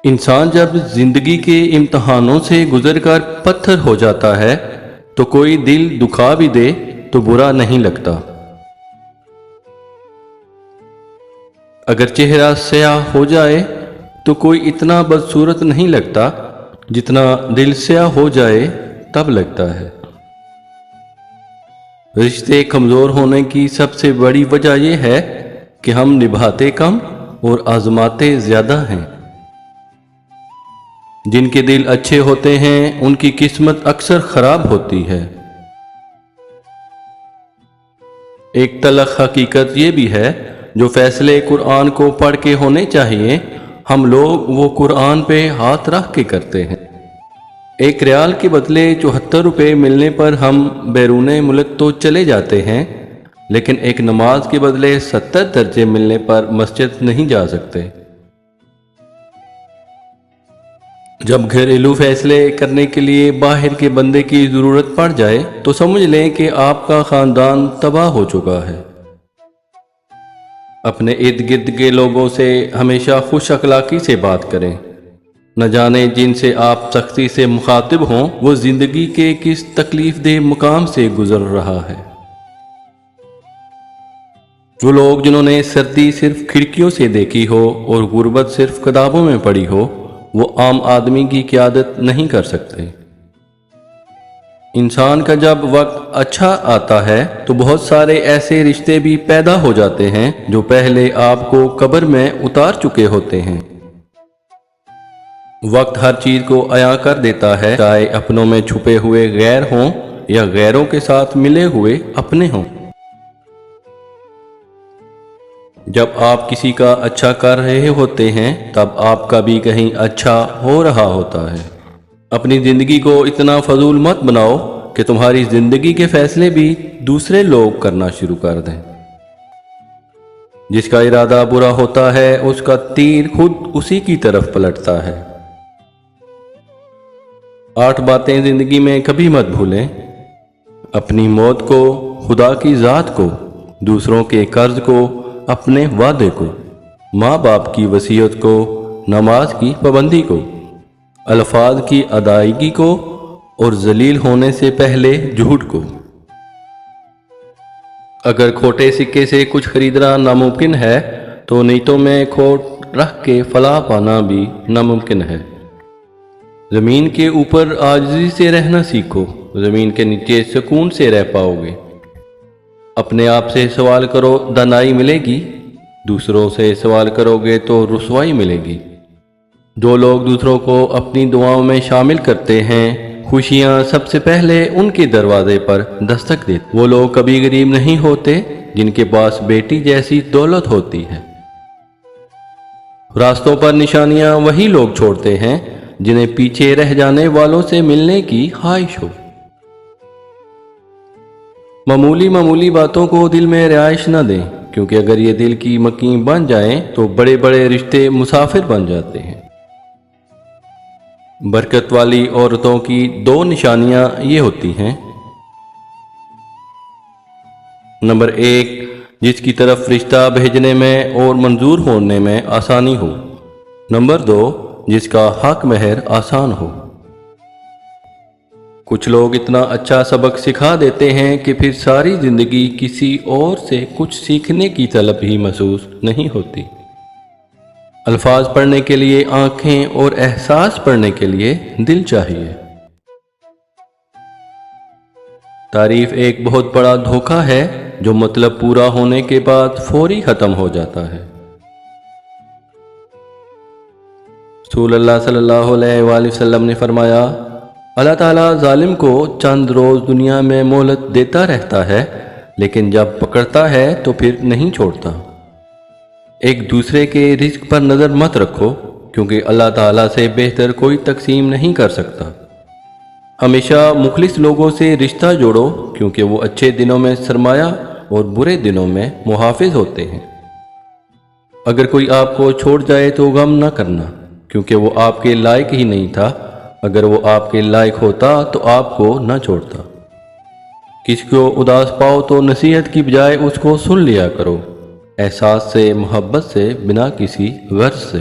انسان جب زندگی کے امتحانوں سے گزر کر پتھر ہو جاتا ہے تو کوئی دل دکھا بھی دے تو برا نہیں لگتا۔ اگر چہرہ سیاہ ہو جائے تو کوئی اتنا بدصورت نہیں لگتا جتنا دل سیاہ ہو جائے تب لگتا ہے۔ رشتے کمزور ہونے کی سب سے بڑی وجہ یہ ہے کہ ہم نبھاتے کم اور آزماتے زیادہ ہیں۔ جن کے دل اچھے ہوتے ہیں ان کی قسمت اکثر خراب ہوتی ہے۔ ایک تلخ حقیقت یہ بھی ہے، جو فیصلے قرآن کو پڑھ کے ہونے چاہیے ہم لوگ وہ قرآن پہ ہاتھ رکھ کے کرتے ہیں۔ ایک ریال کے بدلے 74 روپے ملنے پر ہم بیرون ملک تو چلے جاتے ہیں، لیکن ایک نماز کے بدلے 70 درجے ملنے پر مسجد نہیں جا سکتے۔ جب گھریلو فیصلے کرنے کے لیے باہر کے بندے کی ضرورت پڑ جائے تو سمجھ لیں کہ آپ کا خاندان تباہ ہو چکا ہے۔ اپنے ارد گرد کے لوگوں سے ہمیشہ خوش اخلاقی سے بات کریں۔ نہ جانے جن سے آپ سختی سے مخاطب ہوں وہ زندگی کے کس تکلیف دہ مقام سے گزر رہا ہے۔ وہ لوگ جنہوں نے سردی صرف کھڑکیوں سے دیکھی ہو اور غربت صرف کتابوں میں پڑھی ہو، وہ عام آدمی کی قیادت نہیں کر سکتے۔ انسان کا جب وقت اچھا آتا ہے تو بہت سارے ایسے رشتے بھی پیدا ہو جاتے ہیں جو پہلے آپ کو قبر میں اتار چکے ہوتے ہیں۔ وقت ہر چیز کو عیاں کر دیتا ہے، چاہے اپنوں میں چھپے ہوئے غیر ہوں یا غیروں کے ساتھ ملے ہوئے اپنے ہوں۔ جب آپ کسی کا اچھا کر رہے ہوتے ہیں تب آپ کا بھی کہیں اچھا ہو رہا ہوتا ہے۔ اپنی زندگی کو اتنا فضول مت بناؤ کہ تمہاری زندگی کے فیصلے بھی دوسرے لوگ کرنا شروع کر دیں۔ جس کا ارادہ برا ہوتا ہے اس کا تیر خود اسی کی طرف پلٹتا ہے۔ 8 باتیں زندگی میں کبھی مت بھولیں: اپنی موت کو، خدا کی ذات کو، دوسروں کے قرض کو، اپنے وعدے کو، ماں باپ کی وصیت کو، نماز کی پابندی کو، الفاظ کی ادائیگی کو اور ذلیل ہونے سے پہلے جھوٹ کو۔ اگر کھوٹے سکے سے کچھ خریدنا ناممکن ہے تو نیتوں میں کھوٹ رکھ کے فلاح پانا بھی ناممکن ہے۔ زمین کے اوپر عاجزی سے رہنا سیکھو، زمین کے نیچے سکون سے رہ پاؤ گے۔ اپنے آپ سے سوال کرو، دانائی ملے گی، دوسروں سے سوال کرو گے تو رسوائی ملے گی۔ جو لوگ دوسروں کو اپنی دعاؤں میں شامل کرتے ہیں، خوشیاں سب سے پہلے ان کے دروازے پر دستک دیتے۔ وہ لوگ کبھی غریب نہیں ہوتے جن کے پاس بیٹی جیسی دولت ہوتی ہے۔ راستوں پر نشانیاں وہی لوگ چھوڑتے ہیں جنہیں پیچھے رہ جانے والوں سے ملنے کی خواہش ہو۔ معمولی باتوں کو دل میں رہائش نہ دیں، کیونکہ اگر یہ دل کی مکین بن جائیں تو بڑے بڑے رشتے مسافر بن جاتے ہیں۔ برکت والی عورتوں کی 2 نشانیاں یہ ہوتی ہیں: نمبر 1، جس کی طرف رشتہ بھیجنے میں اور منظور ہونے میں آسانی ہو۔ نمبر 2، جس کا حق مہر آسان ہو۔ کچھ لوگ اتنا اچھا سبق سکھا دیتے ہیں کہ پھر ساری زندگی کسی اور سے کچھ سیکھنے کی طلب ہی محسوس نہیں ہوتی۔ الفاظ پڑھنے کے لیے آنکھیں اور احساس پڑھنے کے لیے دل چاہیے۔ تعریف ایک بہت بڑا دھوکہ ہے جو مطلب پورا ہونے کے بعد فوری ختم ہو جاتا ہے۔ رسول اللہ صلی اللہ علیہ وآلہ وسلم نے فرمایا، اللہ تعالیٰ ظالم کو چند روز دنیا میں مہلت دیتا رہتا ہے، لیکن جب پکڑتا ہے تو پھر نہیں چھوڑتا۔ ایک دوسرے کے رزق پر نظر مت رکھو، کیونکہ اللہ تعالیٰ سے بہتر کوئی تقسیم نہیں کر سکتا۔ ہمیشہ مخلص لوگوں سے رشتہ جوڑو، کیونکہ وہ اچھے دنوں میں سرمایہ اور برے دنوں میں محافظ ہوتے ہیں۔ اگر کوئی آپ کو چھوڑ جائے تو غم نہ کرنا، کیونکہ وہ آپ کے لائق ہی نہیں تھا۔ اگر وہ آپ کے لائق ہوتا تو آپ کو نہ چھوڑتا۔ کسی کو اداس پاؤ تو نصیحت کی بجائے اس کو سن لیا کرو، احساس سے، محبت سے، بنا کسی غرض سے۔